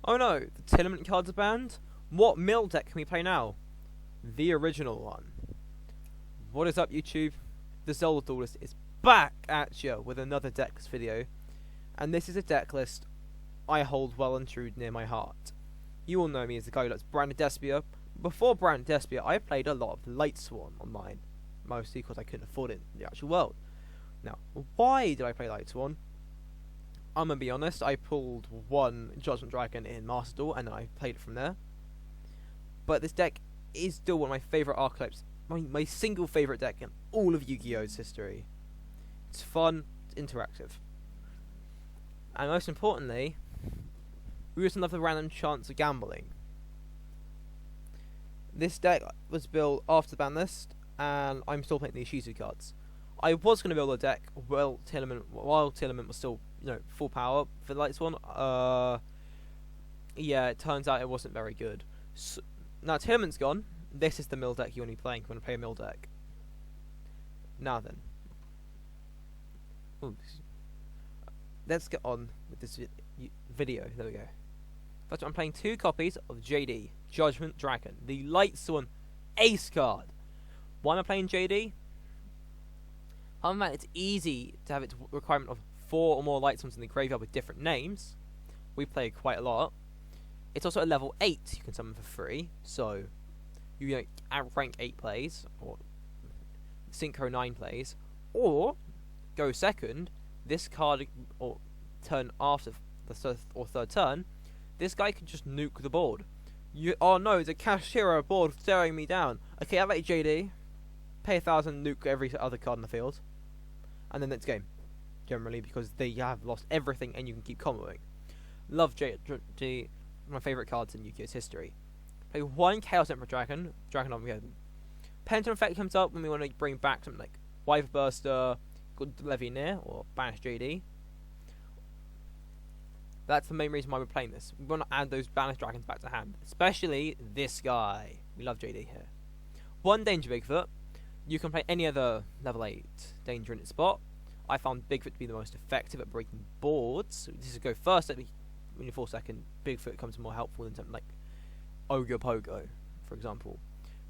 Oh no, the Tenement cards are banned? What mill deck can we play now? The original one. What is up, YouTube? The Zelda Duelist is back at you with another deck list video. And this is a deck list I hold well and true near my heart. You all know me as the guy who likes Branded Despia. Before Branded Despia, I played a lot of Lightsworn online. Mostly because I couldn't afford it in the actual world. Now, why did I play Lightsworn? I'm gonna be honest, I pulled one Judgment Dragon in Master Duel and then I played it from there. But this deck is still one of my favourite archetypes, my single favourite deck in all of Yu-Gi-Oh's history. It's fun, it's interactive. And most importantly, we just love the random chance of gambling. This deck was built after the ban list, and I'm still playing the Ishizu cards. I was going to build a deck while Tenement was still, full power for the Lightsworn. Yeah, it turns out it wasn't very good. So, now Tenement's gone. This is the mill deck you want to be playing. You want to play a mill deck. Now then. Ooh, let's get on with this video. There we go. First, I'm playing 2 copies of JD, Judgment Dragon, the Lightsworn Ace card. Why am I playing JD? Other than that, it's easy to have its requirement of 4 or more Lightsworns in the graveyard with different names. We play quite a lot. It's also a level 8 you can summon for free, so you rank 8 plays, or Synchro 9 plays, or go second, this card, or turn after the third turn, this guy can just nuke the board. Oh no, it's a Kashira board staring me down. Okay, I like JD. Pay 1,000, nuke every other card in the field. And then it's game. Generally, because they have lost everything and you can keep comboing. Love JD, my favourite cards in Yu-Gi-Oh's history. Play 1 Chaos Emperor Dragon. Dragon Armageddon. Phantom Effect comes up when we want to bring back something like Wyver Burster, Good Legionnaire, or Banish JD. That's the main reason why we're playing this. We want to add those Banished Dragons back to hand. Especially this guy. We love JD here. 1 Danger Bigfoot. You can play any other level 8 Danger in its spot. I found Bigfoot to be the most effective at breaking boards. So this is go first, when you fall second, Bigfoot comes more helpful than something like Ogre Pogo, for example.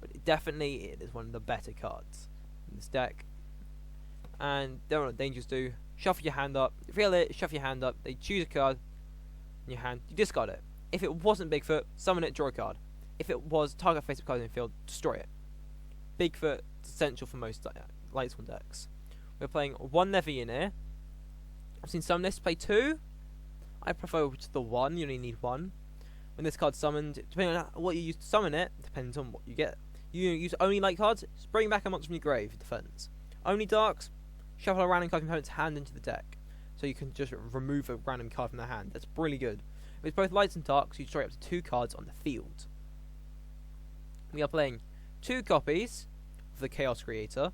But it is one of the better cards in this deck. And then what dangers do, shuffle your hand up. Feel it, shuffle your hand up. They choose a card in your hand, you discard it. If it wasn't Bigfoot, summon it, draw a card. If it was target face-up card in the field, destroy it. Bigfoot is essential for most Lightsworn decks. We're playing 1 Legionnaire. I've seen some lists play 2. I prefer the 1, you only need 1. When this card's summoned, depending on what you use to summon it, depends on what you get. You use only light cards, just bring back a monster from your grave, defense. Only darks, shuffle a random card component's hand into the deck. So you can just remove a random card from their hand. That's really good. With both lights and darks, you destroy up to 2 cards on the field. We are playing 2 copies of the Chaos Creator.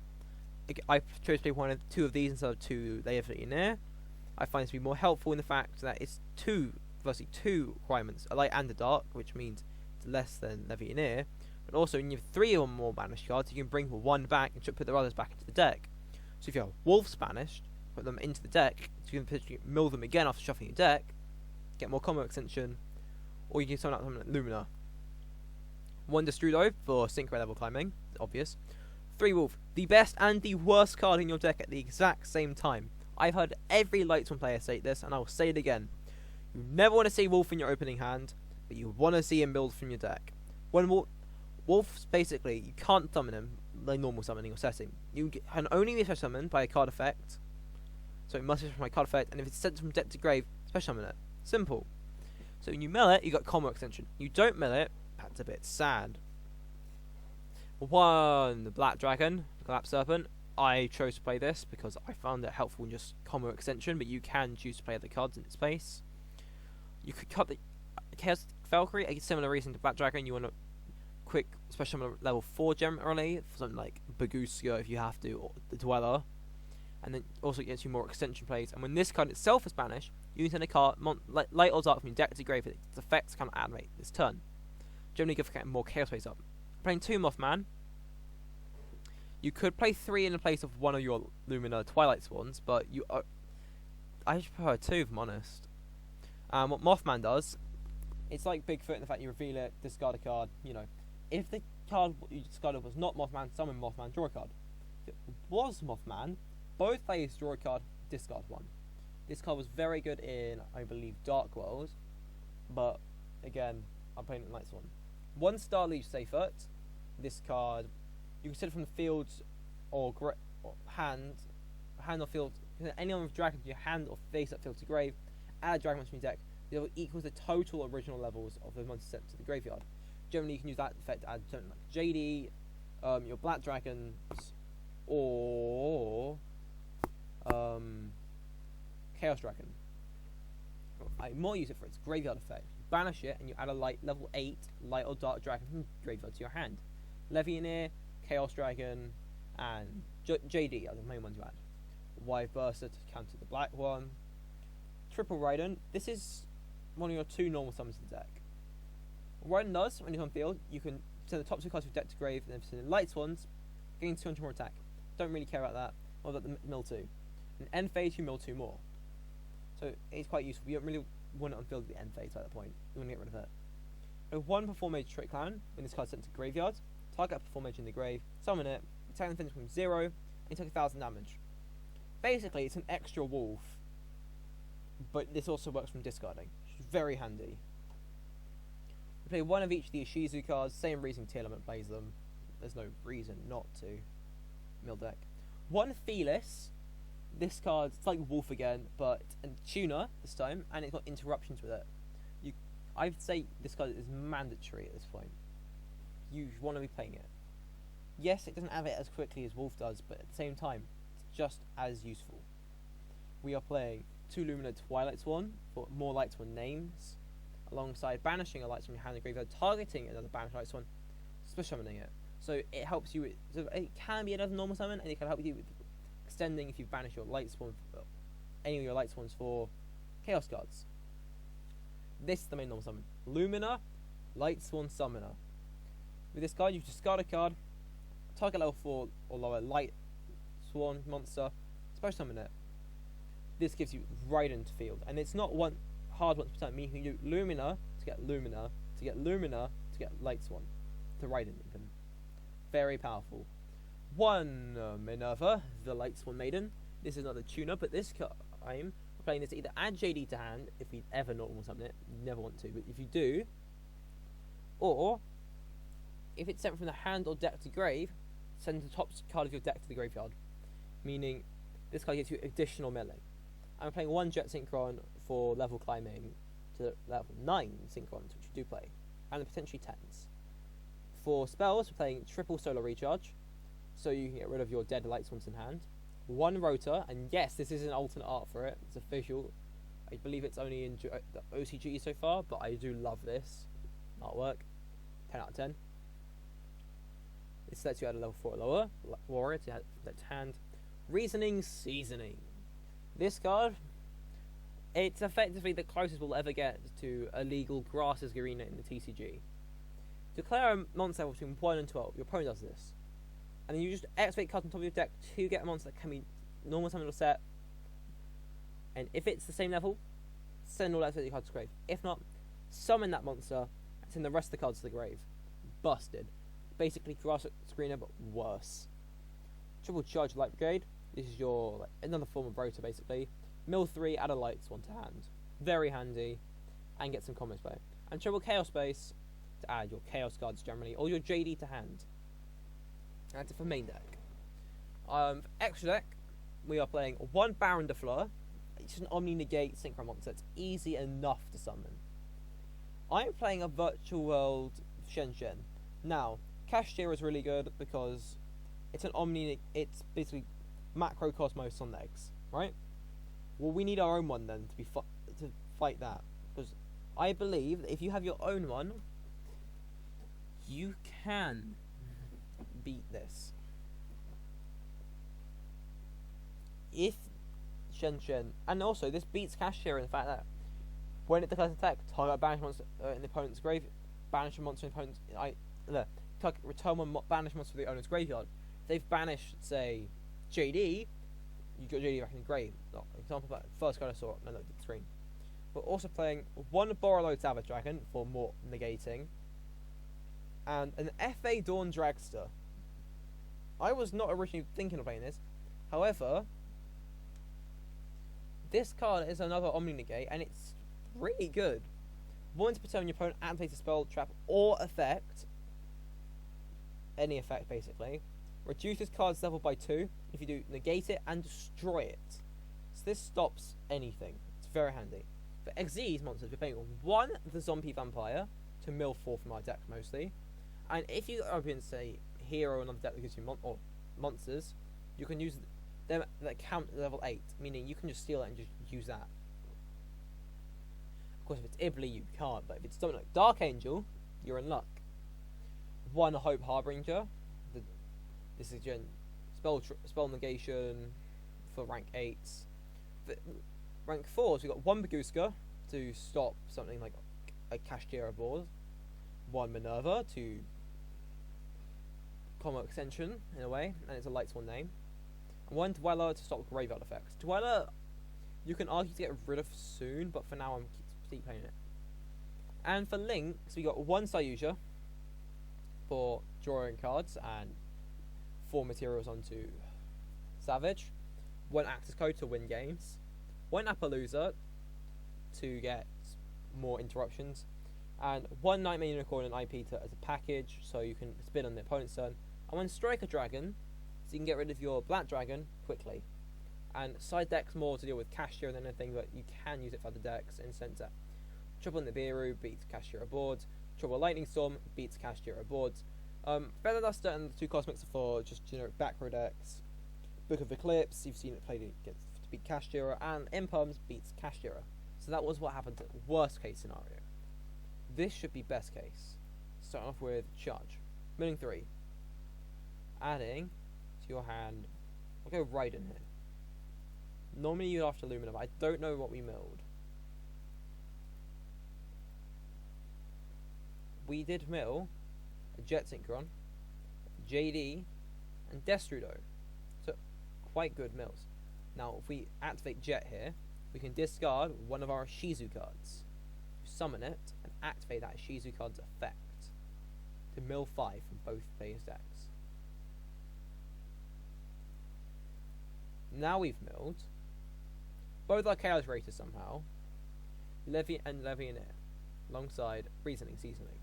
I chose to play 2 of these instead of 2 Legionnaire. I find this to be more helpful in the fact that it's 2 requirements, a light and a dark, which means it's less than Legionnaire. But also, when you have 3 or more banished cards, you can bring 1 back and put the others back into the deck. So if you have Wolves banished, put them into the deck, so you can potentially mill them again after shuffling your deck, get more combo extension, or you can summon out something like Lumina. 1 Destrudo for synchro level climbing, obvious. 3 Wolf, the best and the worst card in your deck at the exact same time. I've heard every Lightsworn player say this, and I will say it again. You never want to see Wolf in your opening hand, but you want to see him build from your deck. When Wolf's basically, you can't summon him like normal summoning or setting. You can only be special summoned by a card effect, so it must be from my card effect, and if it's sent from deck to grave, special summon it. Simple. So when you mill it, you got combo extension. You don't mill it, that's a bit sad. 1 the Black Dragon, Collapse Serpent. I chose to play this because I found it helpful in just combo extension, but you can choose to play other cards in its space. You could cut the Chaos Valkyrie, a similar reason to Black Dragon. You want a quick special summon level 4 generally, for something like Baguska if you have to, or the Dweller. And then also it gets you more extension plays. And when this card itself is banished, you can send a card, light or dark from your deck to grave, its effects kind of animate this turn. Generally good for getting more chaos plays up. Playing 2 Mothman. You could play 3 in the place of 1 of your Lumina Twilight Swans, but I just prefer 2 if I'm honest. What Mothman does, It's like Bigfoot in the fact you reveal it, discard a card. You know, if the card you discarded was not Mothman, summon Mothman, draw a card. If it was Mothman, both players draw a card, discard one. This card was very good in, I believe, Dark World, but again, I'm playing it in Lightsworn. 1 star leaves safe foot. This card, you can set it from the field or hand or field. Any number of dragons in your hand or face up field to grave. Add a dragon monster from your deck. The level equals the total original levels of the monster sent to the graveyard. Generally, you can use that effect to add something like JD, your black dragons, or Chaos Dragon. I more use it for its graveyard effect. You banish it and you add a level 8 light or dark dragon from graveyard to your hand. Legionnaire, Chaos Dragon, and JD are the main ones you add. Wave Burster to counter the black one. Triple Raiden. This is one of your 2 normal summons in the deck. What Raiden does, when you're on field, you can send the top 2 cards of your deck to grave, and then send the Lightsworns, gain 200 more attack. Don't really care about that. What about the mill 2? In end phase, you mill 2 more. So it's quite useful. You don't really want it on field at the end phase at that point. You want to get rid of it. With 1 Perform Mage Trick Clan, when this card's sent to graveyard, target a Perform Mage in the grave, summon it, attack and finish from 0, and you take 1000 damage. Basically, it's an extra wolf, but this also works from discarding, which is very handy. We play 1 of each of the Ishizu cards, same reason Tear Element plays them. There's no reason not to. Mill deck. 1 Felis. This card, it's like Wolf again, but a tuner this time, and it's got interruptions with it. I'd say this card is mandatory at this point. You want to be playing it. Yes, it doesn't have it as quickly as Wolf does, but at the same time, it's just as useful. We are playing 2 Lumina Lightsworn for more Lightsworn names, alongside banishing a Lightsworn from your hand and graveyard, targeting another banished Lightsworn, special summoning it. So it helps you with, so it can be another normal summon, and it can help you with extending if you banish your Lightsworn, any of your Lightsworns for Chaos cards. This is the main normal summon. Lumina, Lightsworn Summoner. With this card, you discard a card, target level 4 or lower Lightsworn monster, special summon it. This gives you right into field, and it's not one hard once per turn, meaning you can do Lumina to get Lumina, to get Lumina, to get Lightsworn, to Raiden even. Very powerful. 1 Minerva, the Lightsworn Maiden. This is another tuner, but this time we're playing this to either add JD to hand, if we ever normal summon it, you never want to, but if you do, or if it's sent from the hand or deck to grave, send the top card of your deck to the graveyard, meaning this card gives you additional milling. I'm playing 1 Jet Synchron for level climbing to level 9 Synchrons, which you do play, and potentially 10s. For spells, we're playing triple Solar Recharge, so you can get rid of your dead Lightsworns in hand. 1 Rotor, and yes, this is an alternate art for it. It's official. I believe it's only in the OCG so far, but I do love this artwork. 10 out of 10. This lets you add a level 4 or lower warrior to that hand. Reasoning Seasoning. This card, it's effectively the closest we'll ever get to a legal Grasses Arena in the TCG. Declare a monster level between 1 and 12. Your opponent does this. And then you just activate cards on top of your deck to get a monster that can be normal summon or set. And if it's the same level, send all activated cards to the grave. If not, summon that monster and send the rest of the cards to the grave. Busted. Basically, Grass Screener, but worse. Triple Charge Light Brigade. This is your another form of Rotor, basically. Mill 3, add a Lightsworn to hand. Very handy. And get some combos play. And Triple Chaos Space to add your Chaos cards generally, or your JD to hand. That's it for main deck. For extra deck, we are playing 1 Baron de Fleur. It's just an Omni Negate Synchro monster. It's easy enough to summon. I'm playing a Virtual World Shenzhen. Now, Cashier is really good because it's an Omni. It's basically Macrocosmos on legs, right? Well, we need our own one then to to fight that, because I believe that if you have your own one, you can beat this. If Shenzhen, and also this beats Cashier in the fact that when it declares attack, target a banished monster in the opponent's grave, banish a monster in the opponent's return 1 banished monster to the owner's graveyard. If they've banished, say, JD, you got JD back in the grave. Example, but first card I saw, no, look at the screen. We're also playing one Borreload Savage Dragon for more negating, and an FA Dawn Dragster. I was not originally thinking of playing this, however, this card is another Omni Negate, and it's really good. Once per turn, when your opponent activates a spell, trap, or effect, any effect basically, reduce this card's level by 2. If you do, negate it and destroy it. So this stops anything. It's very handy. For Xyz monsters, we're playing one the Zombie Vampire to mill 4 from our deck mostly, and if you open, say, hero or another deck that gives you monsters, you can use them that count at level 8, meaning you can just steal it and just use that. Of course, if it's Ibly, you can't, but if it's something like Dark Angel, you're in luck. One Hope Harbinger. This is again spell negation for rank 8s. For rank 4s, we've got one Baguska to stop something like a Kashtira board. One Minerva to combo extension in a way, and it's a Lightsworn name. And one Dweller to stop graveyard effects. Dweller, you can argue to get rid of soon, but for now I'm keep playing it. And for links, we got one Sayuja for drawing cards and 4 materials onto Savage. One Access Code to win games. One Appaloosa to get more interruptions. And one Nightmare Unicorn and IP as a package, so you can spin on the opponent's turn. And one Striker Dragon, so you can get rid of your Black Dragon quickly. And side decks more to deal with Kashtira than anything, but you can use it for other decks in center. Trouble Nibiru beats Kashtira boards. Trouble Lightning Storm beats Kashtira boards. Feather Duster and the 2 Cosmics are for just generic back row decks. Book of Eclipse, you've seen it played against to beat Kashtira, and Impums beats Kashtira. So that was what happened at worst case scenario. This should be best case. Starting off with Charge. Milling 3. Adding to your hand. I'll go Raiden here. Normally you'd have to Lumina, but I don't know what we milled. We did mill a Jet Synchron, JD, and Destrudo. So, quite good mills. Now, if we activate Jet here, we can discard one of our Shizu cards, summon it, and activate that Shizu card's effect to mill 5 from both players' decks. Now we've milled both our Chaos Raiders somehow, Levianeer, alongside Reasoning Seasoning.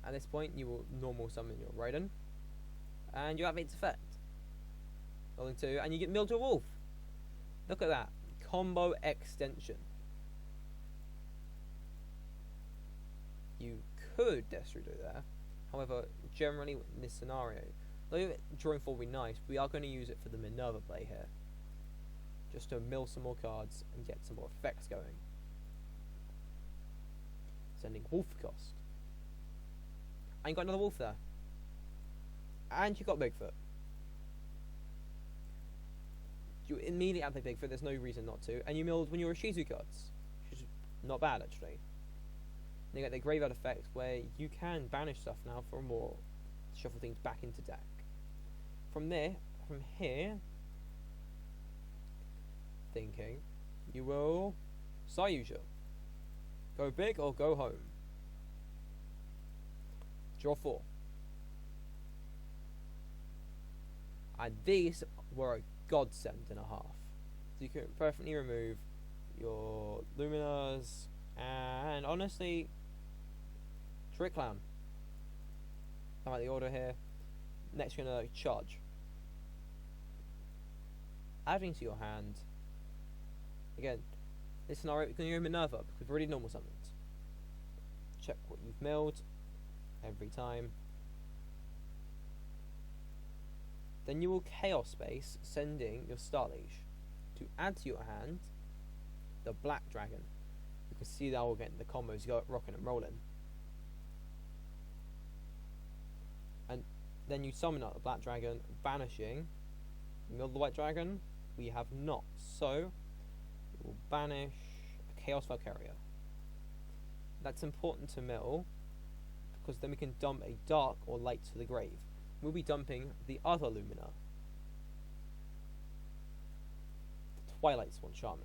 At this point, you will normal summon your Raiden, and you have its effect. Rolling 2, and you get milled to a wolf. Look at that. Combo extension. You could Destrudo there. However, generally in this scenario, though drawing 4 would be nice, we are going to use it for the Minerva play here. Just to mill some more cards and get some more effects going. Sending wolf cost. And you got another wolf there. And you got Bigfoot. You immediately activate Bigfoot, there's no reason not to. And you milled when you were Shizu cards, which is not bad actually. And you get the graveyard effect where you can banish stuff now for more, shuffle things back into deck. From here, thinking, you will Sayuja. Go big or go home. Draw 4. And these were a godsend and a half. So you can perfectly remove your Luminas and honestly Trick Clown. I like the order here. Next you're gonna charge. Adding to your hand. Again, this scenario you're gonna go Minerva because we've already normal summoned. Check what you've milled every time. Then you will Chaos Space, sending your Starliege to add to your hand the Black Dragon. You can see that we're getting the combos rocking and rolling. And then you summon out the Black Dragon, banishing. Mill the White Dragon. We have not, so we will banish a Chaos Valkyria. That's important to mill because then we can dump a Dark or Light to the grave. We'll be dumping the other Lumina, the Twilight Swan Shaman.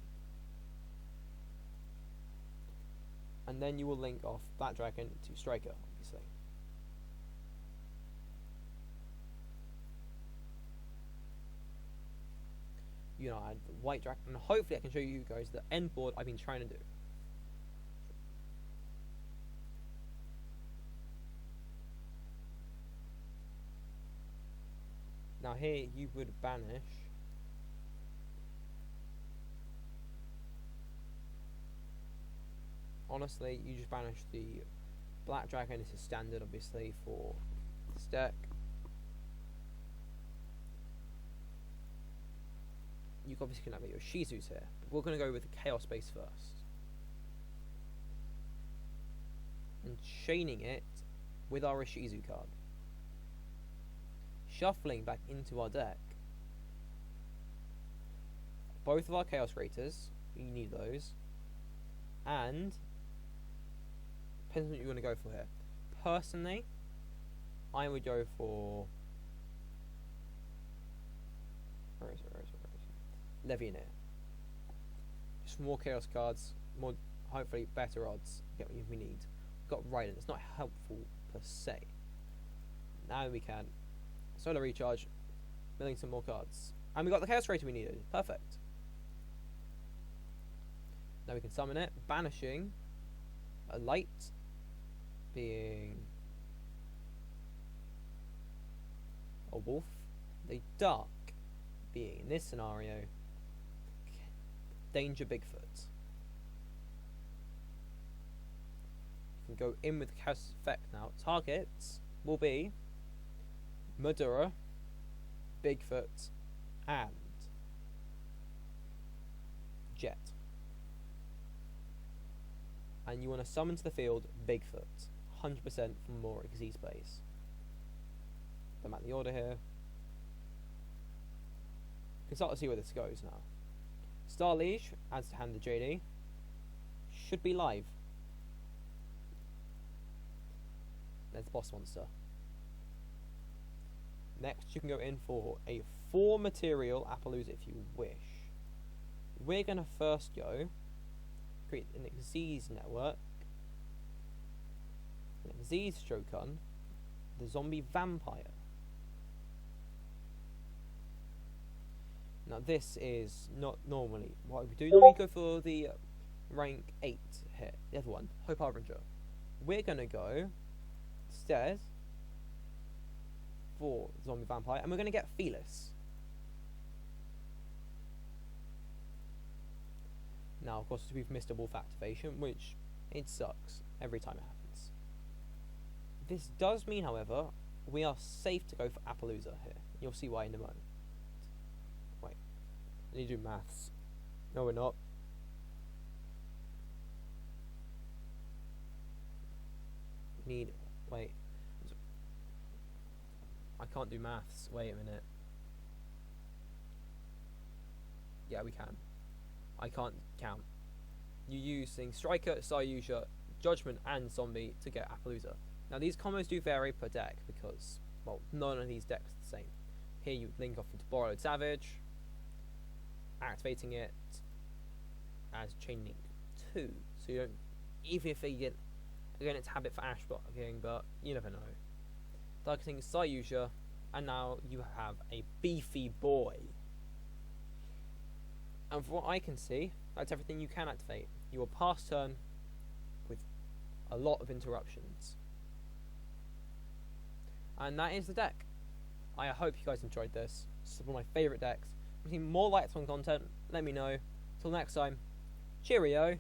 and then you will link off Black Dragon to Striker, obviously. You know, add the White Dragon, and hopefully I can show you guys the end board I've been trying to do. Now here you would banish honestly, you just banish the Black Dragon. This is standard, obviously, for this deck. You obviously can have your Shizus here, but we're going to go with the Chaos base first. And chaining it with our Shizu card. Shuffling back into our deck both of our Chaos Creators, you need those, and depends on what you want to go for here. Personally, I would go for Legionnaire. Just more Chaos cards, more hopefully better odds. Get what we need. We've got Raiden. It's not helpful per se. Now we can Solar Recharge, milling some more cards, and we got the Chaos Creator we needed. Perfect. Now we can summon it, banishing a light being a wolf, the dark being, in this scenario, Danger Bigfoot. You can go in with the Chaos effect now. Targets will be Madura, Bigfoot, and Jet. And you want to summon to the field Bigfoot, 100% from more XZ space. I'm at the order here. You can start to see where this goes now. Star Liege adds to hand the JD. Should be live. There's Boss Monster. Next, you can go in for a 4 material Appaloosa if you wish. We're going to first go create an Xyz network, an Xyz Shogun, the Zombie Vampire. Now this is not normally what we do. Normally go for the rank 8 here, the other one, Hope Harbinger. We're going to go instead for Zombie Vampire, and we're going to get Felis. Now, of course, we've missed a wolf activation, which it sucks every time it happens. This does mean, however, we are safe to go for Appaloosa here. You'll see why in a moment. Wait, I need to do maths. No, we're not. Wait. I can't do maths. Wait a minute. Yeah, we can. I can't count. You're using Striker, Sayusha, Judgment, and Zombie to get Appaloosa. Now, these combos do vary per deck because, well, none of these decks are the same. Here you link off into Borrowed Savage, activating it as Chain Link 2. So you don't, even if you get, again, it's habit for Ash blocking, but you never know. Targeting Sayusha, and now you have a beefy boy. And from what I can see, that's everything you can activate. You will pass turn with a lot of interruptions. And that is the deck. I hope you guys enjoyed this. This is one of my favourite decks. If you need more Lightsworn content, let me know. Till next time, cheerio.